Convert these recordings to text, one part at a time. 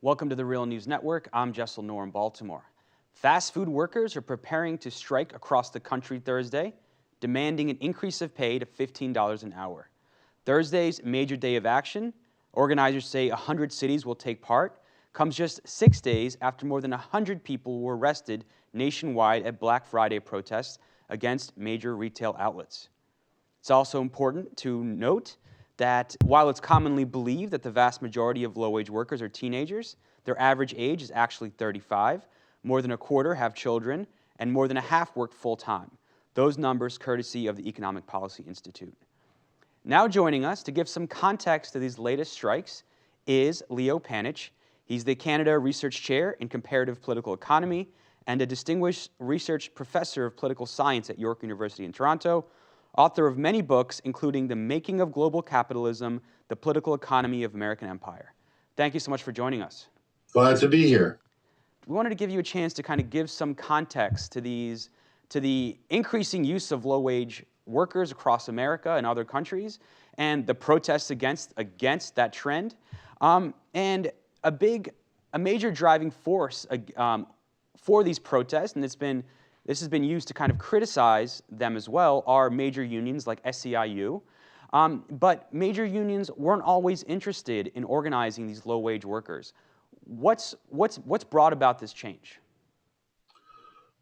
Welcome to the Real News Network. I'm Jessel Noor in Baltimore. Fast food workers are preparing to strike across the country Thursday, demanding an increase of pay to $15 an hour. Thursday's major day of action, organizers say 100 cities will take part, comes just 6 days after more than 100 people were arrested nationwide at Black Friday protests against major retail outlets. It's also important to note that while it's commonly believed that the vast majority of low-wage workers are teenagers, their average age is actually 35, more than a quarter have children, and more than a half work full-time. Those numbers courtesy of the Economic Policy Institute. Now joining us to give some context to these latest strikes is Leo Panitch. He's the Canada Research Chair in Comparative Political Economy and a distinguished research professor of political science at York University in Toronto, author of many books, including The Making of Global Capitalism, The Political Economy of American Empire. Thank you so much for joining us. Glad to be here. We wanted to give you a chance to kind of give some context to the increasing use of low-wage workers across America and other countries, and the protests against that trend. And a major driving force for these protests, and this has been used to kind of criticize them as well, are major unions like SEIU. But major unions weren't always interested in organizing these low-wage workers. What's brought about this change?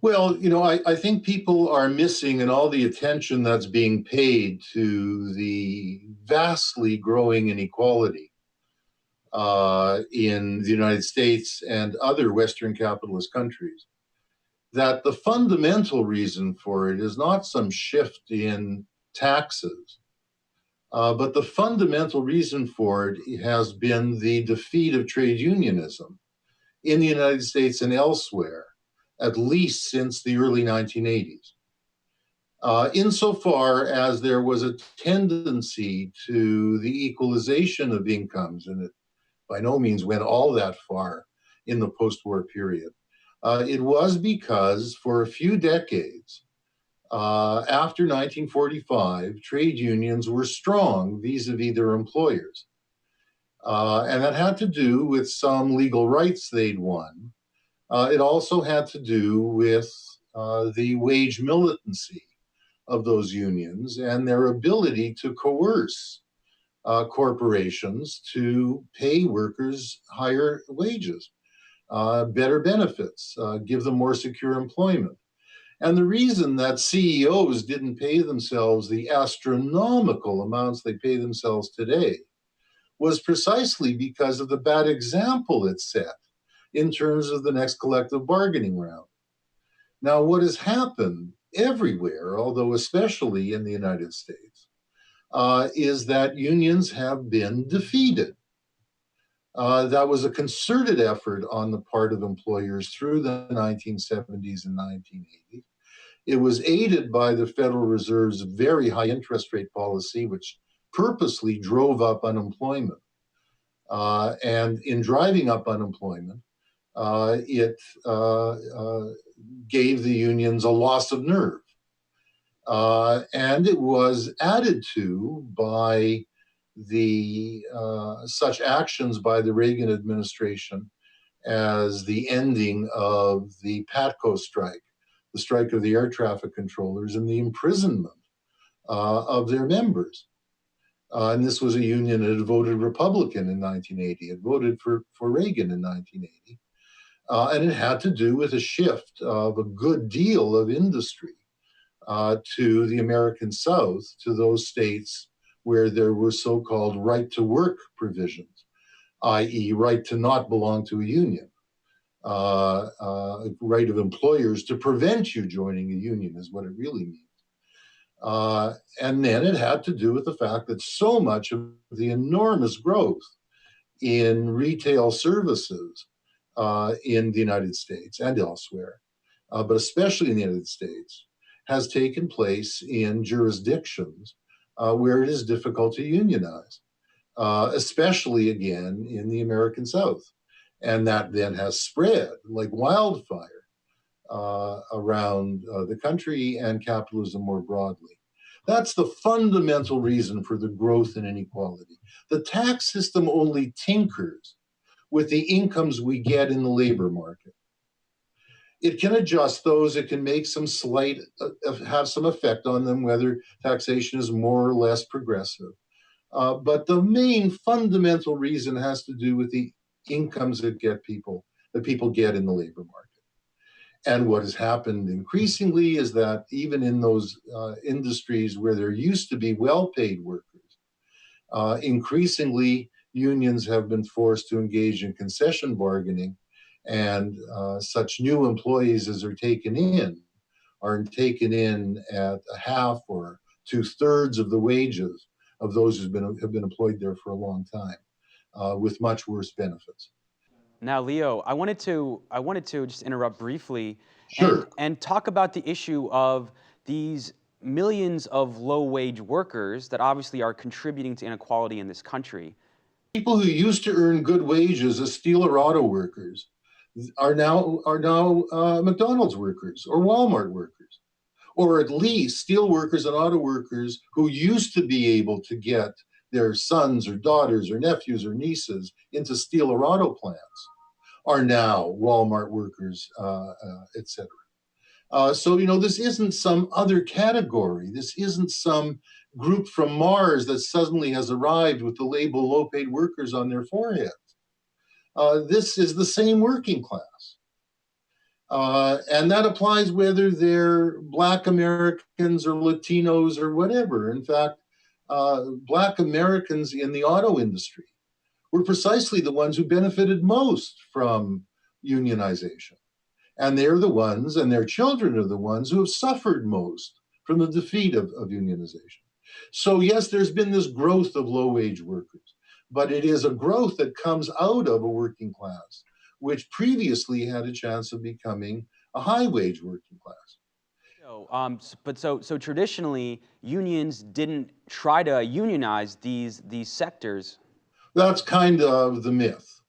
Well, I think people are missing in all the attention that's being paid to the vastly growing inequality in the United States and other Western capitalist countries, that the fundamental reason for it is not some shift in taxes, but the fundamental reason for it has been the defeat of trade unionism in the United States and elsewhere, at least since the early 1980s. Insofar as there was a tendency to the equalization of incomes, and it by no means went all that far in the post-war period, it was because for a few decades after 1945, trade unions were strong vis-a-vis their employers. And that had to do with some legal rights they'd won. It also had to do with the wage militancy of those unions and their ability to coerce corporations to pay workers higher wages, better benefits, give them more secure employment. And the reason that CEOs didn't pay themselves the astronomical amounts they pay themselves today was precisely because of the bad example it set in terms of the next collective bargaining round. Now, what has happened everywhere, although especially in the United States, is that unions have been defeated. That was a concerted effort on the part of employers through the 1970s and 1980s. It was aided by the Federal Reserve's very high interest rate policy, which purposely drove up unemployment. And in driving up unemployment, it gave the unions a loss of nerve. And it was added to by the such actions by the Reagan administration as the ending of the PATCO strike, the strike of the air traffic controllers, and the imprisonment of their members. And this was a union that had voted Republican in 1980. It voted for Reagan in 1980. And it had to do with a shift of a good deal of industry to the American South, to those states where there were so-called right-to-work provisions, i.e. right to not belong to a union, right of employers to prevent you joining a union is what it really means. And then it had to do with the fact that so much of the enormous growth in retail services in the United States and elsewhere, but especially in the United States, has taken place in jurisdictions where it is difficult to unionize, especially again in the American South. And that then has spread like wildfire around the country and capitalism more broadly. That's the fundamental reason for the growth in inequality. The tax system only tinkers with the incomes we get in the labor market. It can adjust those, it can make some slight, have some effect on them, whether taxation is more or less progressive. But the main fundamental reason has to do with the incomes that people get in the labor market. And what has happened increasingly is that even in those industries where there used to be well-paid workers, increasingly unions have been forced to engage in concession bargaining, and such new employees as are taken in at a half or two-thirds of the wages of those who have been employed there for a long time, with much worse benefits. Now, Leo, I wanted to just interrupt briefly Sure. and talk about the issue of these millions of low-wage workers that obviously are contributing to inequality in this country. People who used to earn good wages as steel or auto workers are now McDonald's workers or Walmart workers, or at least steel workers and auto workers who used to be able to get their sons or daughters or nephews or nieces into steel or auto plants are now Walmart workers, etc. So, this isn't some other category. This isn't some group from Mars that suddenly has arrived with the label low paid workers on their foreheads. This is the same working class. And that applies whether they're Black Americans or Latinos or whatever. In fact, Black Americans in the auto industry were precisely the ones who benefited most from unionization. And they're the ones, and their children are the ones who have suffered most from the defeat of unionization. So, yes, there's been this growth of low wage workers, but it is a growth that comes out of a working class, which previously had a chance of becoming a high wage working class. But traditionally, unions didn't try to unionize these sectors. That's kind of the myth.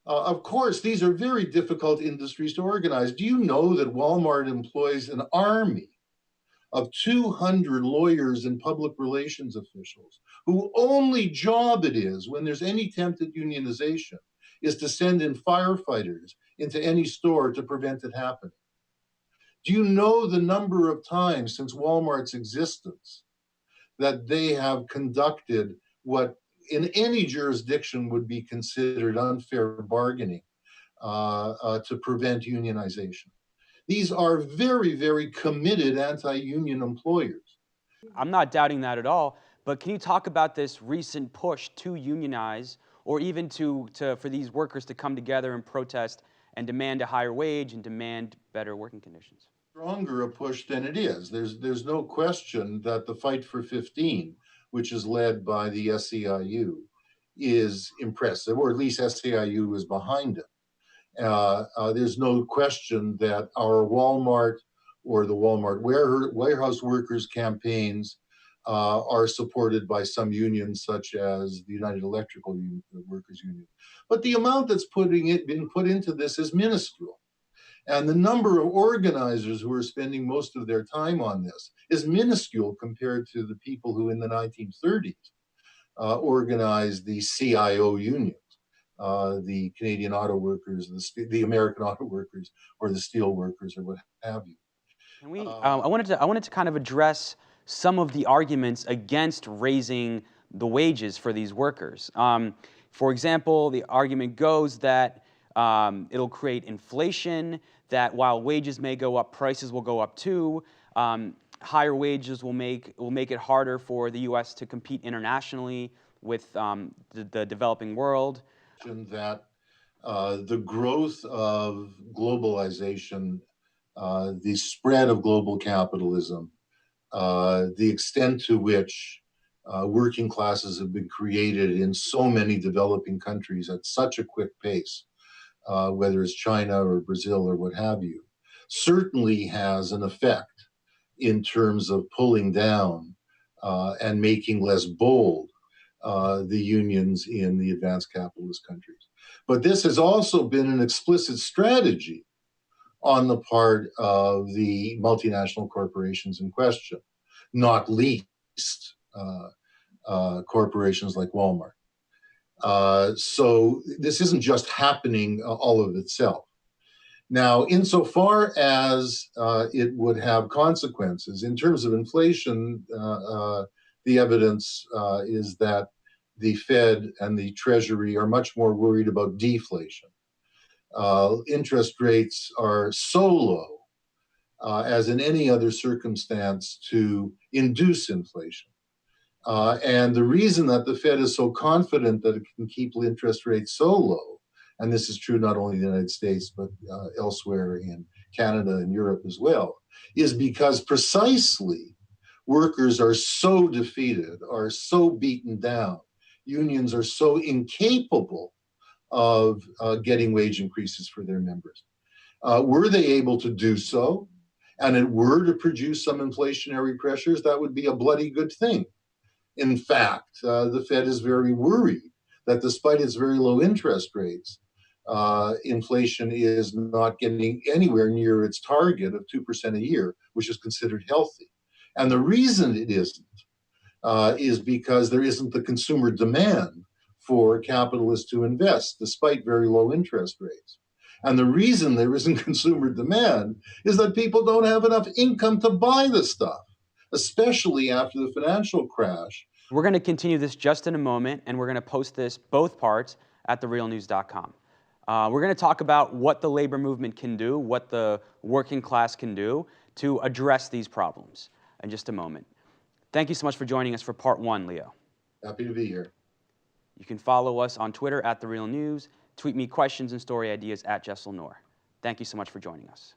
Of course, these are very difficult industries to organize. Do you know that Walmart employs an army of 200 lawyers and public relations officials whose only job it is, when there's any attempt at unionization, is to send in firefighters into any store to prevent it happening? Do you know the number of times since Walmart's existence that they have conducted what in any jurisdiction would be considered unfair bargaining to prevent unionization? These are very, very committed anti-union employers. I'm not doubting that at all, but can you talk about this recent push to unionize or even for these workers to come together and protest and demand a higher wage and demand better working conditions? Stronger a push than it is. There's no question that the Fight for 15, which is led by the SEIU, is impressive, or at least SEIU is behind it. There's no question that our Walmart or the Walmart warehouse workers campaigns are supported by some unions, such as the United Electrical Workers Union. But the amount that's been put into this is minuscule. And the number of organizers who are spending most of their time on this is minuscule compared to the people who in the 1930s organized the CIO unions, the Canadian Auto Workers, the American Auto Workers, or the Steel Workers, or what have you. Can we? I wanted to kind of address some of the arguments against raising the wages for these workers. For example, the argument goes that it'll create inflation, that while wages may go up, prices will go up too. Higher wages will make it harder for the U.S. to compete internationally with the developing world. That the growth of globalization, the spread of global capitalism, the extent to which working classes have been created in so many developing countries at such a quick pace, whether it's China or Brazil or what have you, certainly has an effect in terms of pulling down and making less bold the unions in the advanced capitalist countries. But this has also been an explicit strategy on the part of the multinational corporations in question, not least corporations like Walmart. So this isn't just happening all of itself. Now, insofar as it would have consequences in terms of inflation, the evidence is that the Fed and the Treasury are much more worried about deflation. Interest rates are so low, as in any other circumstance, to induce inflation. And the reason that the Fed is so confident that it can keep interest rates so low, and this is true not only in the United States, but elsewhere in Canada and Europe as well, is because precisely workers are so defeated, are so beaten down, unions are so incapable of getting wage increases for their members. Were they able to do so, and it were to produce some inflationary pressures, that would be a bloody good thing. In fact, the Fed is very worried that despite its very low interest rates, inflation is not getting anywhere near its target of 2% a year, which is considered healthy. And the reason it isn't is because there isn't the consumer demand for capitalists to invest despite very low interest rates. And the reason there isn't consumer demand is that people don't have enough income to buy the stuff, especially after the financial crash. We're going to continue this just in a moment, and we're going to post this, both parts, at therealnews.com. We're going to talk about what the labor movement can do, what the working class can do to address these problems in just a moment. Thank you so much for joining us for part one, Leo. Happy to be here. You can follow us on Twitter at The Real News, tweet me questions and story ideas at Jessel Noor. Thank you so much for joining us.